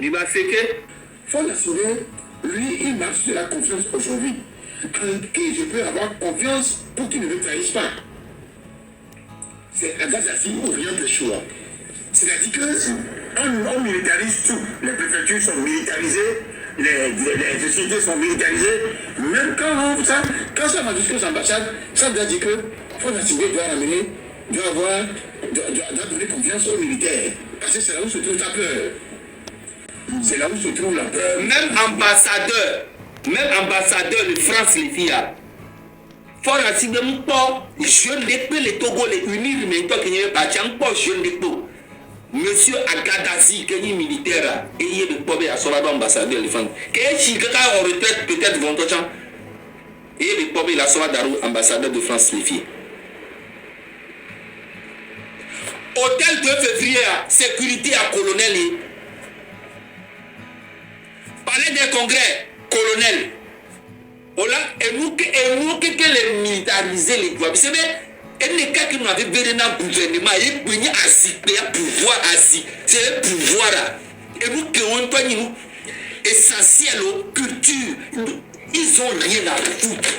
Il va séquer. Faut l'assurer, lui, il marche de la confiance aujourd'hui. En qui je peux avoir confiance pour qu'il ne me trahisse pas? C'est Agaddafi ou rien de choix. C'est-à-dire qu'on militarise tout. Les préfectures sont militarisées, les sociétés sont militarisées. Même quand ça va jusqu'aux ambassades, ça veut dire que faut l'assurer, doit ramener, doit donner confiance aux militaires. Parce que c'est là où se trouve la peur. C'est là où se trouve la peur. Même ambassadeur de France, les filles, faut rassurer mon port, je ne peux les Togo, les unir, mais toi qui n'es pas, tu as un port, je ne peux. Monsieur Agaddafi, qui est militaire, et il est de Pobé à son ambassadeur de France. Qui est chica en retraite, peut-être, vont te chanter. Et il est de Pobé à son ambassadeur de France, les filles. Hôtel 2 février, sécurité à colonel. Palais des congrès, colonel. Voilà, et nous que les militariser les doigts. Vous savez, et les cas qui nous avaient vu dans le gouvernement, ils venaient assis, pouvoir assis. C'est le pouvoir là. Et nous qui ont nous essentiel aux cultures, ils ont rien à foutre.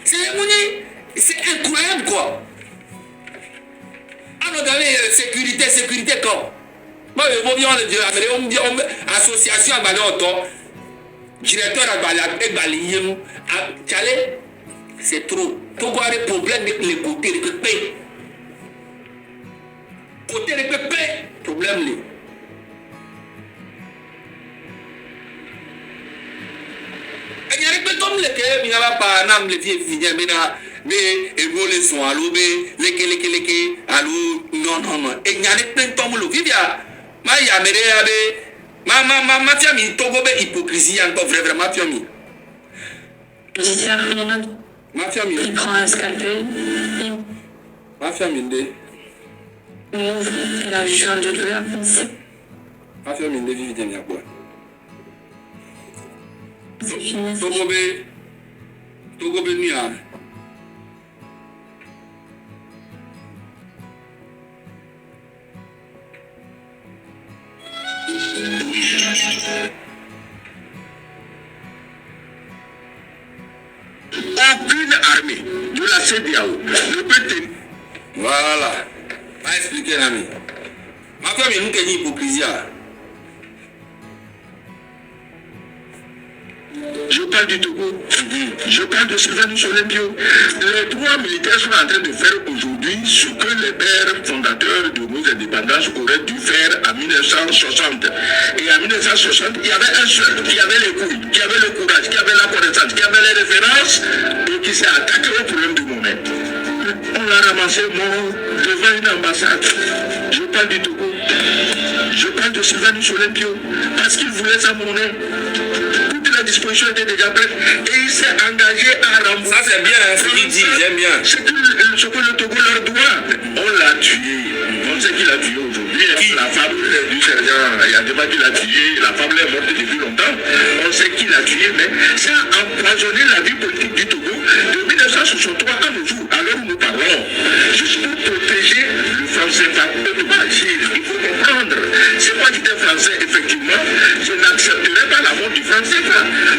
C'est incroyable quoi. Alors dans les sécurité comme. Moi, on dit association à Balon, directeur à Balin, c'est trop. Pour avoir des problèmes avec les côtés, les pépés. Côté les pépés, problème. Il y a des comme les que il n'y a pas un les filles mais évoluer son allo, les allo, non. Et il y a des plein de tombes le vivia. Ma famille, Togo, hypocrisie, encore vraiment, ma famille. Ma famille. Il prend un scalpel. Ma famille. Il a juste un de douleur. Ma famille, il vit bien, quoi. C'est fini. Togo, Nia. Aucune armée de la CEDEAO ne peut tenir. Voilà. Pas expliquer l'ami. Ma famille, nous avons une hypocrisie. Je parle du Togo, je parle de Sylvanus Olympio. Les trois militaires sont en train de faire aujourd'hui ce que les pères fondateurs de nos indépendances auraient dû faire en 1960. Et en 1960, il y avait un seul qui avait les couilles, qui avait le courage, qui avait la connaissance, qui avait les références et qui s'est attaqué au problème du moment. On l'a ramassé mort devant une ambassade. Je parle du Togo. Je parle de Sylvanus Olympio parce qu'il voulait sa monnaie. La disposition était déjà prête et il s'est engagé à rembourser. Ça c'est bien, ce qu'il dit, j'aime bien. Ce que le Togo leur doit, on l'a tué. On sait qu'il a tué aujourd'hui. La femme du sergent Yadema qui l'a tué, la femme est morte depuis longtemps. On sait qu'il a tué, mais ça a empoisonné la vie politique du Togo de 1963 à nos jours, à l'heure où nous parlons. Juste pour protéger le français. Il faut comprendre. Si moi j'étais français, effectivement, je n'accepterais pas la mort du français.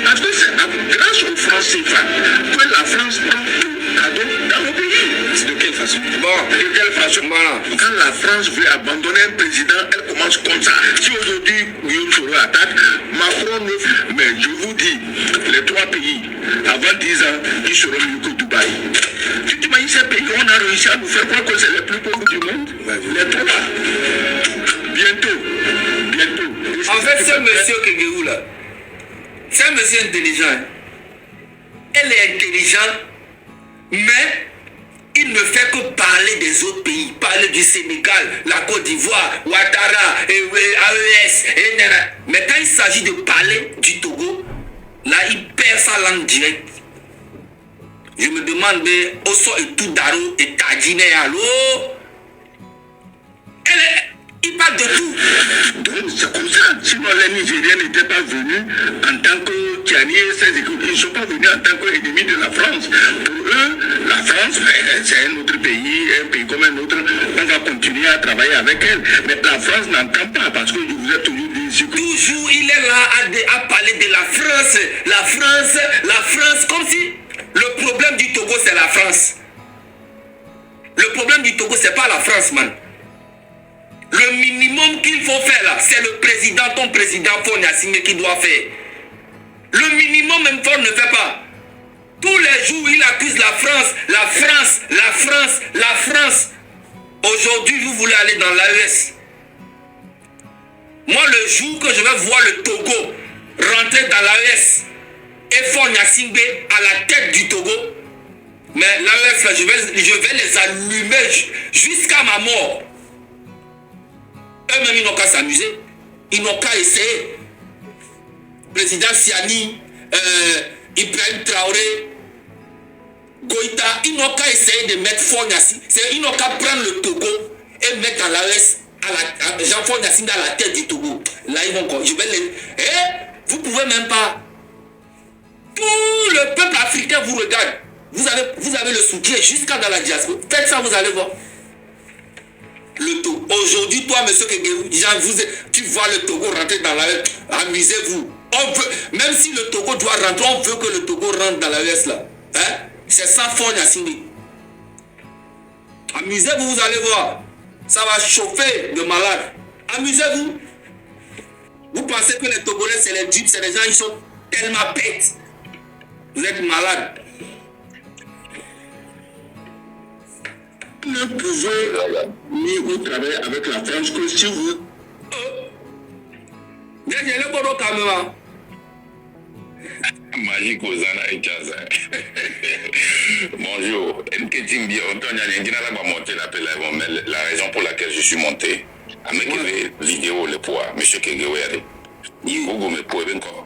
Parce que c'est grâce au franc CFA que la France prend tout cadeau dans nos pays. De quelle façon? De quelle façon? Voilà. Quand la France veut abandonner un président, elle commence comme ça. Si aujourd'hui Guillaume Soro attaque, Macron ne fait. Mais je vous dis, les trois pays, avant 10 ans, ils seront mieux que Dubaï. Tu t'imagines ces pays, on a réussi à nous faire croire que c'est les plus pauvres du monde? Les trois. Bientôt. En fait, ce monsieur Kegou là, c'est un monsieur intelligent. Elle est intelligente, mais il ne fait que parler des autres pays, parler du Sénégal, la Côte d'Ivoire, Ouattara, AES, mais quand il s'agit de parler du Togo, là il perd sa langue directe. Je me demande, mais Osso et tout Daro et Tadine, allô? Il parle de tout. Donc c'est comme ça. Sinon, les Nigériens n'étaient pas venus en tant que Tiani et ses équipes. Ils ne sont pas venus en tant qu'ennemis de la France. Pour eux, la France, c'est un autre pays, un pays comme un autre. On va continuer à travailler avec elle. Mais la France n'entend pas parce que je vous ai toujours dit ici que... Toujours, il est là à parler de la France. La France, la France, comme si le problème du Togo, c'est la France. Le problème du Togo, c'est pas la France, man. Le minimum qu'il faut faire là, c'est le président, ton président Faure Gnassingbé qui doit faire. Le minimum même Faure ne fait pas. Tous les jours, il accuse la France, la France, la France, la France. Aujourd'hui, vous voulez aller dans l'AES. Moi, le jour que je vais voir le Togo rentrer dans l'AES et Faure Gnassingbé à la tête du Togo, mais l'AES, je vais les allumer jusqu'à ma mort. Eux-mêmes, ils n'ont qu'à s'amuser. Ils n'ont qu'à essayer. Président Siani, Ibrahim Traoré, Goïta, ils n'ont qu'à essayer de mettre Faure Gnassingbé. Ils n'ont qu'à prendre le Togo et mettre dans l'AES Jean-Faure Gnassingbé à la tête du Togo. Là, ils vont... Je vais les... vous pouvez même pas... Tout le peuple africain vous regarde. Vous avez le soutien jusqu'à dans la diaspora. Faites ça, vous allez voir. Le Togo. Aujourd'hui, toi, monsieur Kegeu, tu vois le Togo rentrer dans l'AES. Amusez-vous. On veut, même si le Togo doit rentrer, on veut que le Togo rentre dans l'AES là. Hein? C'est ça, Faure Gnassingbé. Amusez-vous, vous allez voir. Ça va chauffer de malade. Amusez-vous. Vous pensez que les Togolais, c'est les dupes, c'est les gens qui sont tellement bêtes. Vous êtes malades. Ne pouvez ni vous travailler avec la France que si vous... Magique aux Zana et Kaza. Bonjour. La raison pour laquelle je suis monté, avec les vidéos, le poids, M. Kegewere, Google me pouvez encore.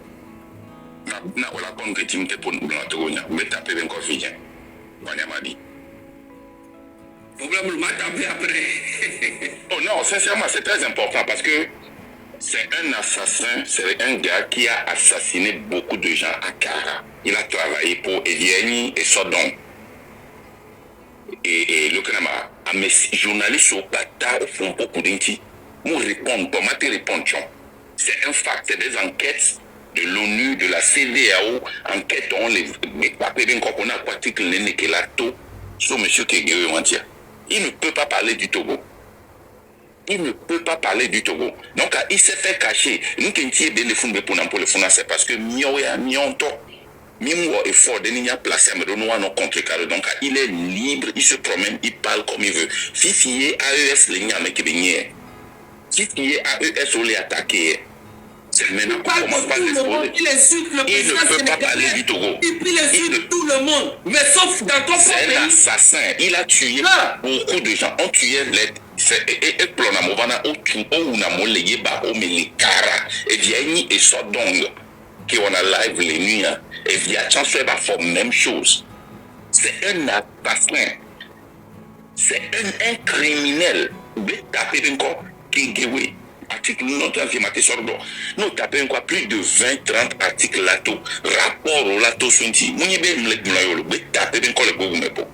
Na wala kon que tu me pour nous togonia, mais taper ben confident. On m'a dit. Problème, m'a tapé après. Oh non, sincèrement, c'est très important parce que c'est un assassin, c'est un gars qui a assassiné beaucoup de gens à Kara. Il a travaillé pour Eliani et Sodom. Et le Kanama, mes journalistes au Bata font beaucoup d'inti. Moi, répondre, pour moi, te répondre, c'est un fact, c'est des enquêtes de l'ONU, de la CEDEAO, enquête, on les papiers qu'on a pratiqué le sur M. Kegeu Wantia. Il ne peut pas parler du Togo. Il ne peut pas parler du Togo. Donc, il s'est fait cacher. Nous, qui sommes bien les fonds pour le fond, c'est parce que Mionto, Mimo est fort, il a placé à contre-carré. Donc, il est libre, il se promène, il parle comme il veut. Si il est AES, les gens qui viennent. Si il est AES, on les attaqué. C'est maintenant qu'on commence par l'exposer. Il insulte le président sénégalais. Il ne peut pas parler du Togo. Et puis il insulte tout le monde. Mais sauf dans ton c'est un assassin. Il a tué beaucoup de gens. On tuait les... Et Plonamovana, et Vieni et Sodong, qui on a live les nuits, et via chance va faire même chose. C'est un assassin. C'est un criminel. Taper encore Kegewé. Article nous tapons quoi plus de 20-30 articles lato rapport au lato sunti nous y ben le gnoyolo be taper ben le gogo mepo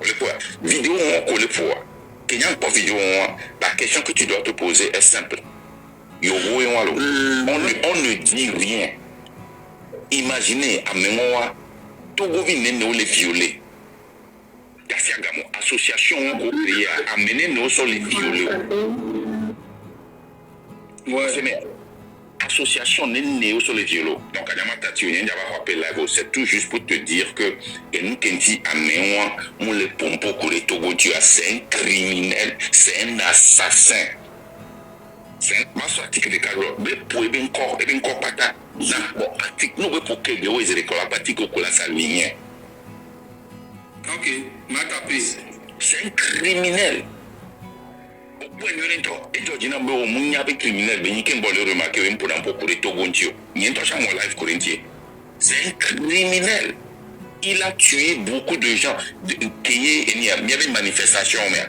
le quoi vidéo on le fois Kenyan pas vidéo la question que tu dois te poser est simple yo on ne dit rien. Imaginez à mémoire tout gouvernement les violer Gassiagamo association européenne a amené nous sur les violer. Ouais. Association néo sur les violos. Donc, c'est tout juste pour te dire que nous qui on les pompo pour les Togo, c'est un criminel, c'est un assassin. C'est un article de Carlo. Mais pour encore pata. Bon, article nous pour que les oies et la partie que la saluigne. Ok, m'a tapé. C'est un criminel. C'est un criminel. Il a tué beaucoup de gens. Il y avait une manifestation, mais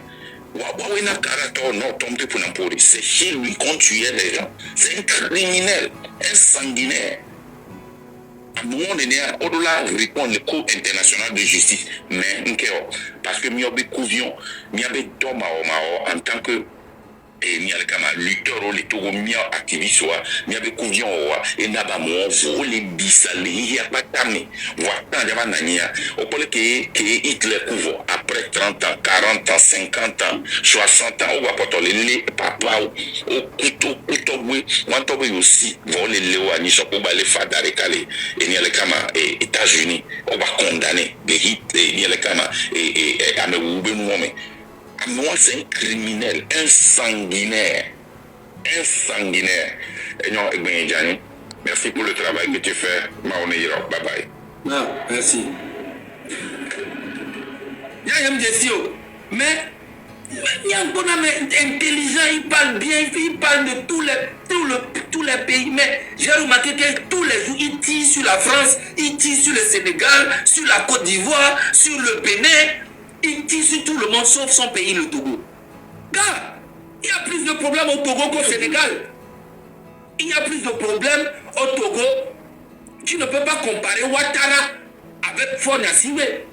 C'est chez lui qu'on tuait les gens. C'est un criminel, un sanguinaire. À un moment donné, au-delà répond le Cour international de justice, mais parce que nous avons couvion, nous avons en tant que lutteur au Togo, activiste, nous avons couvion, et nous avons les bisalés, il n'y a pas d'âme. Au point que Hitler couvre après 30 ans, 40 ans, 50 ans, 60 ans, on va pas les papa au couteau, on aussi, vont les léoanis, on va les faire d'arrêter, et n'y a les Kama, et États-Unis, on va condamner, des hits, et n'y a les Kama, et à me moi, c'est un criminel, un sanguinaire. Un sanguinaire. Et non, merci pour le travail que tu fais. Bye bye. Non, merci. Mais il y a un bon homme intelligent, il parle bien, il parle de tous les pays. Mais j'ai remarqué que tous les jours, il tire sur la France, il tire sur le Sénégal, sur la Côte d'Ivoire, sur le Bénin. Il tire sur tout le monde sauf son pays, le Togo. Car il y a plus de problèmes au Togo qu'au Sénégal. Il y a plus de problèmes au Togo. Tu ne peux pas comparer Ouattara avec Faure Gnassingbé.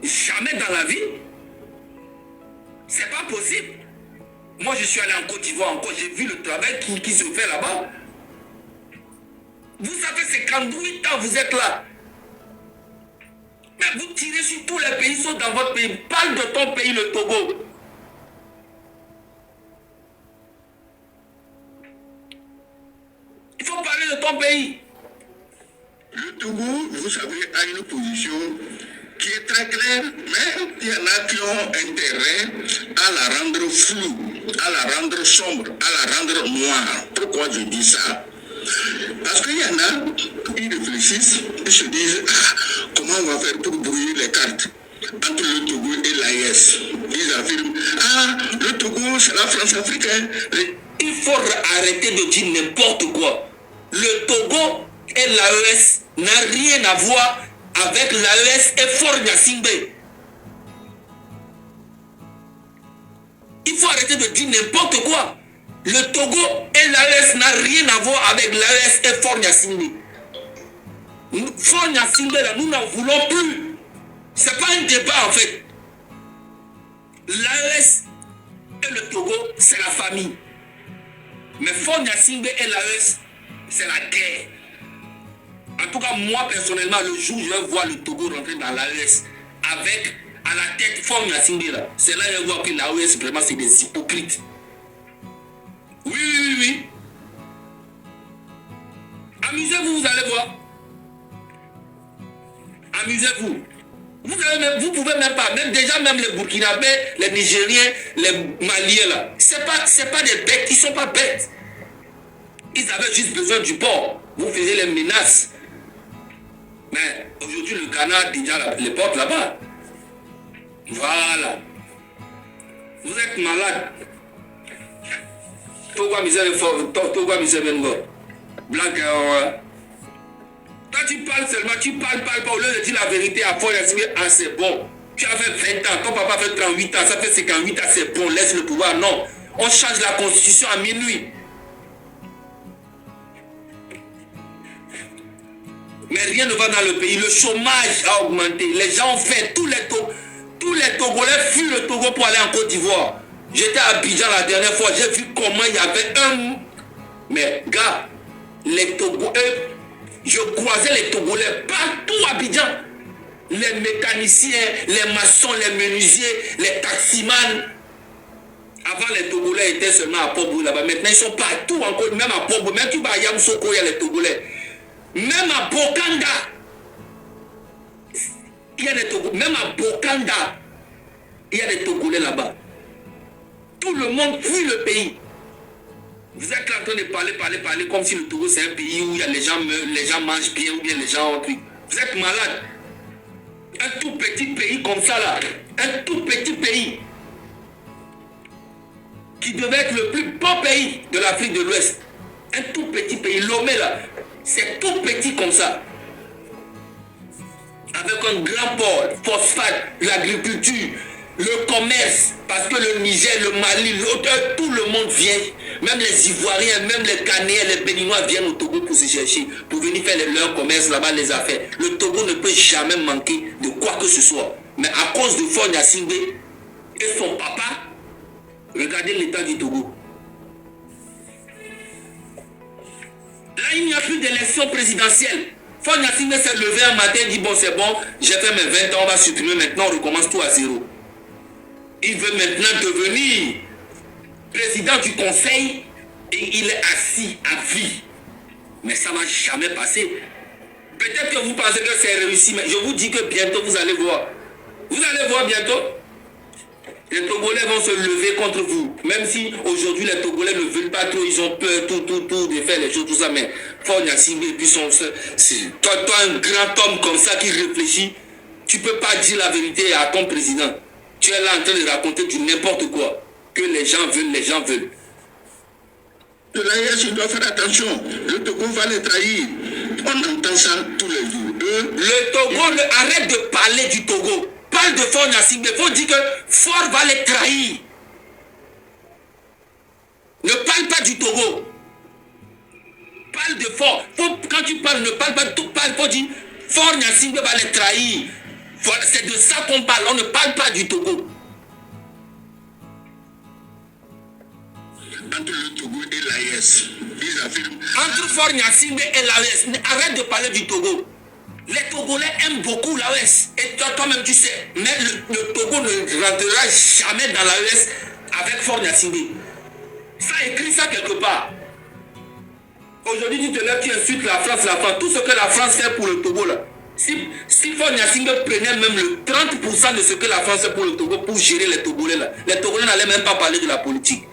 Jamais dans la vie. C'est pas possible. Moi, je suis allé en Côte d'Ivoire encore. J'ai vu le travail qui se fait là-bas. Vous savez, c'est 58 ans, vous êtes là. Mais vous tirez sur tous les pays, sauf dans votre pays. Parle de ton pays, le Togo. Il faut parler de ton pays. Le Togo, vous savez, a une position qui est très claire, mais il y en a qui ont intérêt à la rendre floue, à la rendre sombre, à la rendre noire. Pourquoi je dis ça? Parce qu'il y en a, ils réfléchissent, ils se disent, comment on va faire pour brouiller les cartes entre le Togo et l'AES. Ils affirment, le Togo, c'est la France africaine. Il faut arrêter de dire n'importe quoi. Le Togo et l'AES n'a rien à voir avec l'AES et Faure Gnassingbé. Il faut arrêter de dire n'importe quoi. Le Togo et l'AES n'a rien à voir avec l'AES et Faure Gnassingbé. Faure Gnassingbé, là, nous n'en voulons plus. C'est pas un débat en fait. L'AES et le Togo, c'est la famille. Mais Faure Gnassingbé et l'AES, c'est la guerre. En tout cas, moi personnellement, le jour où je vais voir le Togo rentrer dans l'AES avec à la tête Faure Gnassingbé là, c'est là que je vais voir que l'AES vraiment c'est des hypocrites. Oui. Amusez-vous, vous allez voir. Amusez-vous. Vous pouvez même pas, même déjà même les Burkinabés, les Nigériens, les Maliens là, c'est pas des bêtes, ils sont pas bêtes. Ils avaient juste besoin du port. Vous faisiez les menaces. Mais aujourd'hui le Ghana a déjà les portes là-bas. Voilà. Vous êtes malade. Togo misère fort, Togo misère bengo. Blague. Quand tu parles seulement, tu parles pas au lieu de dire la vérité à Faure Gnassingbé, c'est bon. Tu as fait 20 ans, ton papa fait 38 ans, ça fait 58 ans, c'est bon, laisse le pouvoir. Non, on change la constitution à minuit. Mais rien ne va dans le pays, le chômage a augmenté, les gens ont fait, tous les Togolais fuient le Togo pour aller en Côte d'Ivoire. J'étais à Abidjan la dernière fois, j'ai vu comment il y avait un... Mais gars, les Togolais, je croisais les Togolais partout à Abidjan. Les mécaniciens, les maçons, les menuisiers, les taximans. Avant, les Togolais étaient seulement à Port-Bouille là-bas. Maintenant, ils sont partout encore, même à Port-Bouille. Même tu vas à Yamoussoukro, il y a les Togolais. Même à Bokanda, il y a des Togolais. Même à Bokanda, il y a des Togolais là-bas. Tout le monde fuit le pays. Vous êtes là en train de parler comme si le Togo c'est un pays où il y a les gens mangent bien ou bien les gens ont truc. Vous êtes malade. Un tout petit pays comme ça là, un tout petit pays qui devait être le plus beau pays de l'Afrique de l'Ouest. Un tout petit pays, Lomé là, c'est tout petit comme ça. Avec un grand port, phosphate, l'agriculture, le commerce. Parce que le Niger, le Mali, tout le monde vient. Même les Ivoiriens, même les Ghanéens, les Béninois viennent au Togo pour se chercher, pour venir faire leur commerce là-bas, les affaires. Le Togo ne peut jamais manquer de quoi que ce soit. Mais à cause de Faure Gnassingbé et son papa, regardez l'état du Togo. Là, il n'y a plus d'élection présidentielle. Faure Gnassingbé s'est levé un matin et dit bon, c'est bon, j'ai fait mes 20 ans, on va supprimer maintenant, on recommence tout à zéro. Il veut maintenant devenir président du conseil et il est assis à vie. Mais ça ne va jamais passer. Peut-être que vous pensez que c'est réussi, mais je vous dis que bientôt vous allez voir. Vous allez voir bientôt. Les Togolais vont se lever contre vous. Même si aujourd'hui les Togolais ne veulent pas trop, ils ont peur, tout, de faire les choses, tout ça. Mais Faure Gnassingbé, puis toi, un grand homme comme ça qui réfléchit, tu ne peux pas dire la vérité à ton président. Tu es là en train de raconter du n'importe quoi. Que les gens veulent, les gens veulent. De l'AES, il doit faire attention. Le Togo va les trahir. On entend ça tous les jours. Le Togo, arrête de parler du Togo. Parle de Faure Gnassingbé. Il faut dire que Faure va les trahir. Ne parle pas du Togo. Parle de Faure. Quand tu parles, ne parle pas de tout. Il faut dire Faure Gnassingbé va les trahir. Voilà, c'est de ça qu'on parle. On ne parle pas du Togo. Entre le Togo et l'AES, ils affirment. Entre Faure Gnassingbé et l'AES, arrête de parler du Togo. Les Togolais aiment beaucoup l'AES. Et toi-même, tu sais. Mais le Togo ne rentrera jamais dans l'AES avec Faure Gnassingbé. Ça écrit ça quelque part. Aujourd'hui, tu te lèves, tu insultes la France. Tout ce que la France fait pour le Togo, là. Si Faure Gnassingbé prenait même le 30% de ce que la France fait pour le Togo, pour gérer les Togolais, là, les Togolais n'allaient même pas parler de la politique.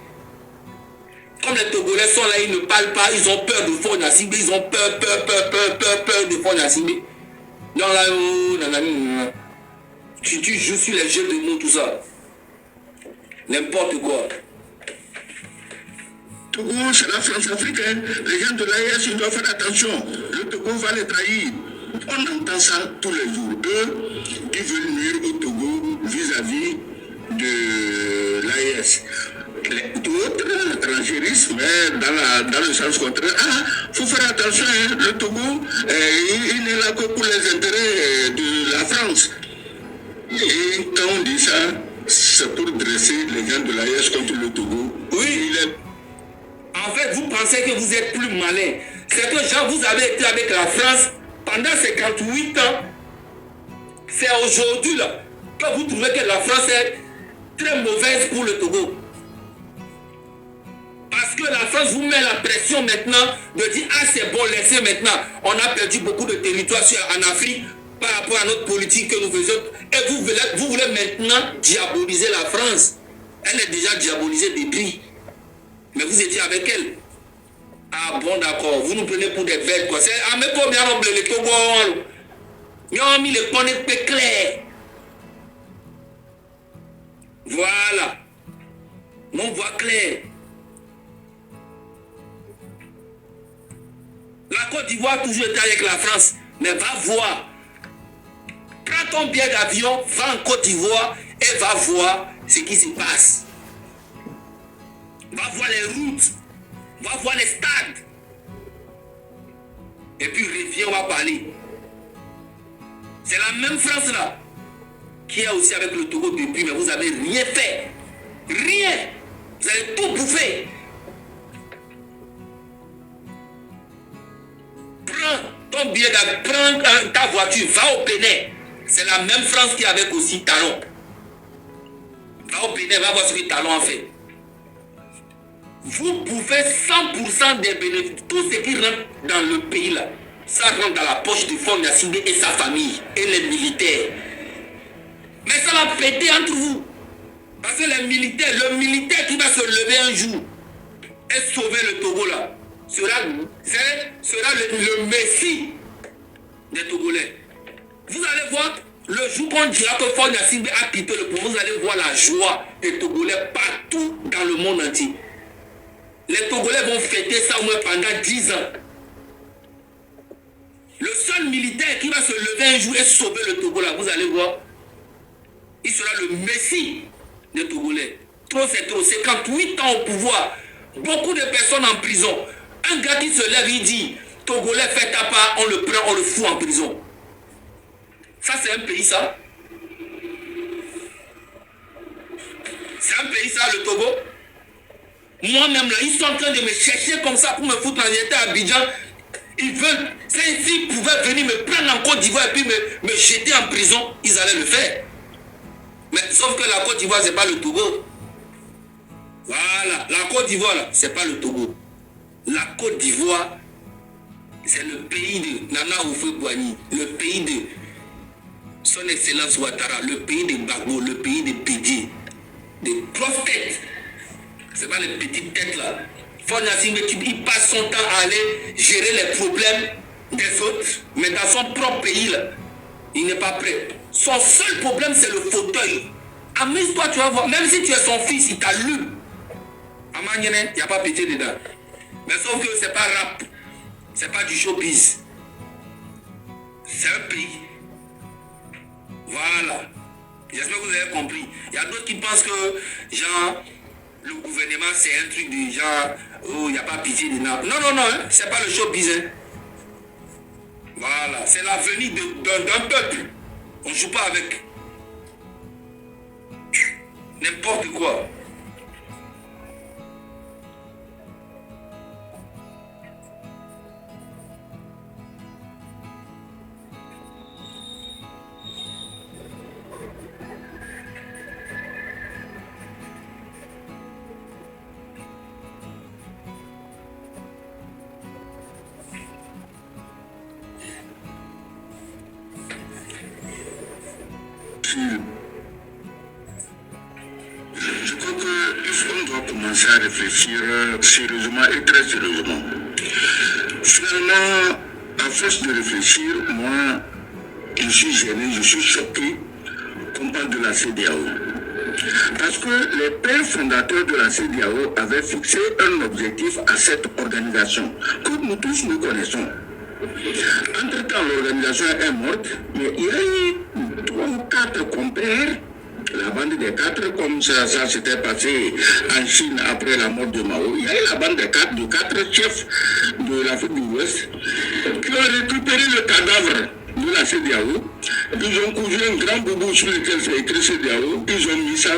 Comme les Togolais sont là, ils ne parlent pas, ils ont peur de Faure Gnassingbé, ils ont peur de Faure Gnassingbé. Non, là, tu joues sur les jeux de mots, tout ça. N'importe quoi. Togo, c'est la France africaine. Les gens de l'AES, ils doivent faire attention. Le Togo va les trahir. On entend ça tous les jours. Ils veulent nuire au Togo vis-à-vis de l'AES. D'autres transgérissent, mais dans le sens contraire. Il faut faire attention, hein. Le Togo, il n'est là que pour les intérêts de la France. Et quand on dit ça, c'est pour dresser les gens de l'AES contre le Togo. Oui. En fait, vous pensez que vous êtes plus malin. C'est que genre, vous avez été avec la France pendant 58 ans. C'est aujourd'hui là que vous trouvez que la France est très mauvaise pour le Togo. Parce que la France vous met la pression maintenant de dire ah c'est bon, laissez maintenant. On a perdu beaucoup de territoires en Afrique par rapport à notre politique que nous faisions. Et vous voulez maintenant diaboliser la France. Elle est déjà diabolisée depuis. Mais vous étiez avec elle. Ah bon d'accord, vous nous prenez pour des bêtes quoi. C'est à mes combien on les Togo. Nous avons mis les points clairs. Voilà. On voit clair. La Côte d'Ivoire a toujours été avec la France. Mais va voir. Prends ton billet d'avion, va en Côte d'Ivoire et va voir ce qui se passe. Va voir les routes. Va voir les stades. Et puis reviens, on va parler. C'est la même France là qui est aussi avec le Togo depuis, mais vous n'avez rien fait. Rien. Vous avez tout bouffé. Prends ton billet d'avion, prends ta voiture, va au Bénin. C'est la même France qui est avec aussi Talon. Va au Bénin, va voir ce que Talon a fait. Vous bouffez 100% des bénéfices. Tout ce qui rentre dans le pays là, ça rentre dans la poche de Faure Gnassingbé et sa famille et les militaires. Mais ça va péter entre vous. Parce que le militaire qui va se lever un jour et sauver le Togo là, sera le messie des Togolais. Vous allez voir, le jour qu'on dira que Faure Gnassingbé a quitté le pouvoir, vous allez voir la joie des Togolais partout dans le monde entier. Les Togolais vont fêter ça au moins pendant 10 ans. Le seul militaire qui va se lever un jour et sauver le Togo là, vous allez voir, il sera le messie de Togolais. Trop, c'est trop. 58 ans au pouvoir. Beaucoup de personnes en prison. Un gars qui se lève, il dit, Togolais fait ta part, on le prend, on le fout en prison. Ça, c'est un pays, ça. C'est un pays, ça, le Togo. Moi-même, là, ils sont en train de me chercher comme ça pour me foutre en état à Abidjan. Ils veulent, s'ils pouvaient venir me prendre en Côte d'Ivoire et puis me jeter en prison, ils allaient le faire. Mais sauf que la Côte d'Ivoire, c'est pas le Togo. Voilà, la Côte d'Ivoire, là, c'est pas le Togo. La Côte d'Ivoire, c'est le pays de Nana Houphouët-Boigny, le pays de Son Excellence Ouattara, le pays de Gbagbo, le pays de Bédié, des prophètes. C'est pas les petites têtes là. Il passe son temps à aller gérer les problèmes des autres, mais dans son propre pays là, il n'est pas prêt. Son seul problème, c'est le fauteuil. Amuse-toi, tu vas voir. Même si tu es son fils, il t'allume. À Manienne, il n'y a pas pété dedans. Mais sauf que c'est pas rap. C'est pas du showbiz. C'est un pays. Voilà. J'espère que vous avez compris. Il y a d'autres qui pensent que, genre, le gouvernement, c'est un truc du genre, oh, il n'y a pas pitié dedans. Non, non, non, hein, c'est pas le showbiz. Hein. Voilà. C'est l'avenir d'un peuple. On ne joue pas avec n'importe quoi. Je crois qu'on doit commencer à réfléchir sérieusement et très sérieusement. Finalement, à force de réfléchir, moi, je suis gêné, je suis choqué qu'on parle de la CEDEAO. Parce que les pères fondateurs de la CEDEAO avaient fixé un objectif à cette organisation, que nous tous nous connaissons. Entre-temps, l'organisation est morte, mais il y a eu 3 ou 4 compères, la bande des 4, comme ça s'était passé en Chine après la mort de Mao. Il y a eu la bande des 4 chefs de l'Afrique de l'Ouest qui ont récupéré le cadavre de la CEDEAO. Ils ont cousu un grand boubou sur lequel c'est écrit CEDEAO. Ils ont mis ça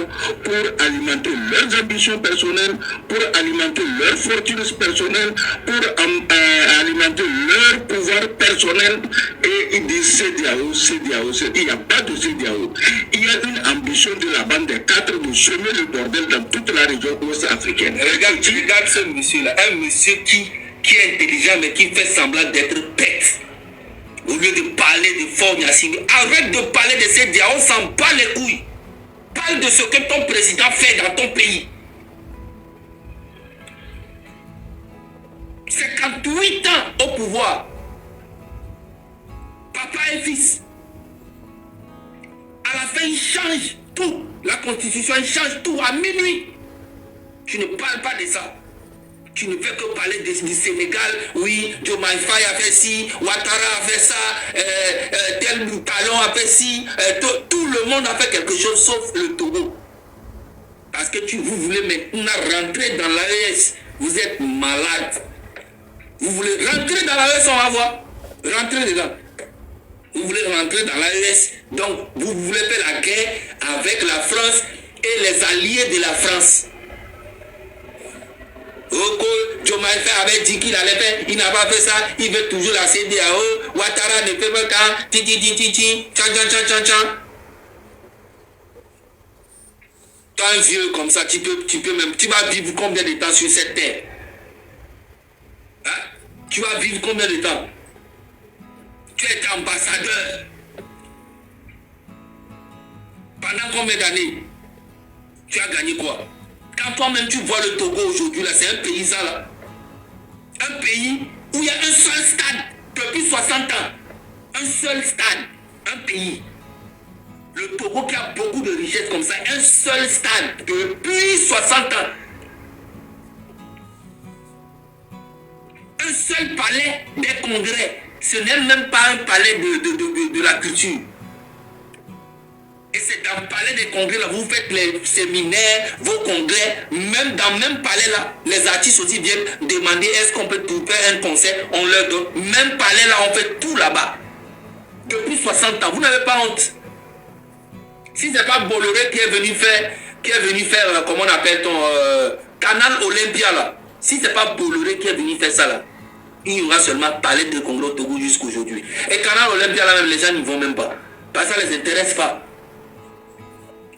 pour alimenter leurs ambitions personnelles, pour alimenter leurs fortunes personnelles, pour alimenter leur pouvoir personnel. Et ils disent CEDEAO, CEDEAO, il n'y a pas de CEDEAO. Il y a une ambition de la bande des 4 de semer le bordel dans toute la région ouest-africaine. Regarde ce monsieur-là, un monsieur qui est intelligent mais qui fait semblant d'être bête. Au lieu de parler de Faure Gnassingbé, arrête de parler de ces dias, on s'en bat les couilles. Parle de ce que ton président fait dans ton pays. 58 ans au pouvoir. Papa et fils. À la fin, il change tout. La constitution, il change tout à minuit. Tu ne parles pas de ça. Tu ne fais que parler du Sénégal. Oui, Diomaye Faye a fait ci, Ouattara a fait ça, tel Talon a fait ci. Tout le monde a fait quelque chose sauf le Togo. Parce que vous voulez maintenant rentrer dans l'AES. Vous êtes malade. Vous voulez rentrer dans l'AES, on va voir. Rentrez dedans. Vous voulez rentrer dans l'AES. Donc, vous voulez faire la guerre avec la France et les alliés de la France. Diomaye Faye avait dit qu'il allait faire, il n'a pas fait ça, il veut toujours la CEDEAO, Ouattara ne fait pas quand, toi un vieux comme ça, tu vas vivre combien de temps sur cette terre? Hein? Tu vas vivre combien de temps? Tu es ambassadeur. Pendant combien d'années? Tu as gagné quoi? Quand toi-même tu vois le Togo aujourd'hui, là, c'est un pays ça là. Un pays où il y a un seul stade depuis 60 ans. Un seul stade. Un pays. Le Togo qui a beaucoup de richesses comme ça, un seul stade depuis 60 ans. Un seul palais des congrès. Ce n'est même pas un palais de la culture. Et c'est dans Dans le palais des congrès, là, vous faites les séminaires, vos congrès. Même dans le même palais, là, les artistes aussi viennent demander est-ce qu'on peut tout faire un concert, on leur donne. Même palais, là, on fait tout là-bas. Depuis 60 ans, vous n'avez pas honte. Si ce n'est pas Bolloré qui est venu faire, comment on appelle ton Canal Olympia, là. Si ce n'est pas Bolloré qui est venu faire ça, là, il y aura seulement palais de congrès au Togo jusqu'aujourd'hui. Et Canal Olympia, là, même les gens n'y vont même pas. Parce que ça ne les intéresse pas.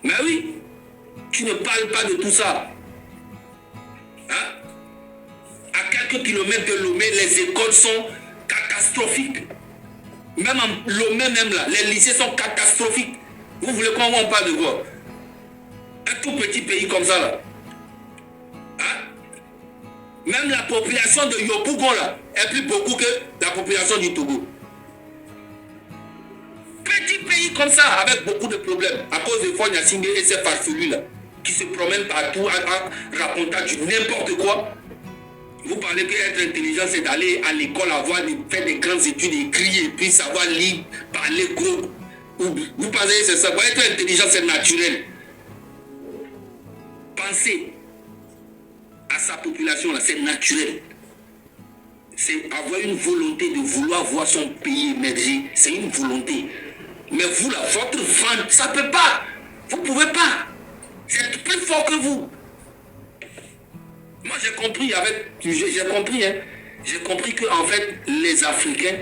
Mais oui, tu ne parles pas de tout ça. Hein? À quelques kilomètres de Lomé, les écoles sont catastrophiques. Même en Lomé, même là, les lycées sont catastrophiques. Vous voulez qu'on parle de quoi? Un tout petit pays comme ça là. Hein? Même la population de Yopougon là est plus beaucoup que la population du Togo. Petit pays comme ça, avec beaucoup de problèmes, à cause de Fonya Singé et ces farfelus là, qui se promènent partout en racontant du n'importe quoi. Vous parlez qu'être intelligent, c'est d'aller à l'école, faire des grandes études, écrire, et puis savoir lire, parler gros. Vous pensez que c'est ça? Pour être intelligent, c'est naturel. Penser à sa population là, c'est naturel. C'est avoir une volonté de vouloir voir son pays émerger. C'est une volonté. Mais vous, là, votre vente, ça ne peut pas. Vous ne pouvez pas. C'est plus fort que vous. Moi, j'ai compris, hein. J'ai compris qu'en fait, les Africains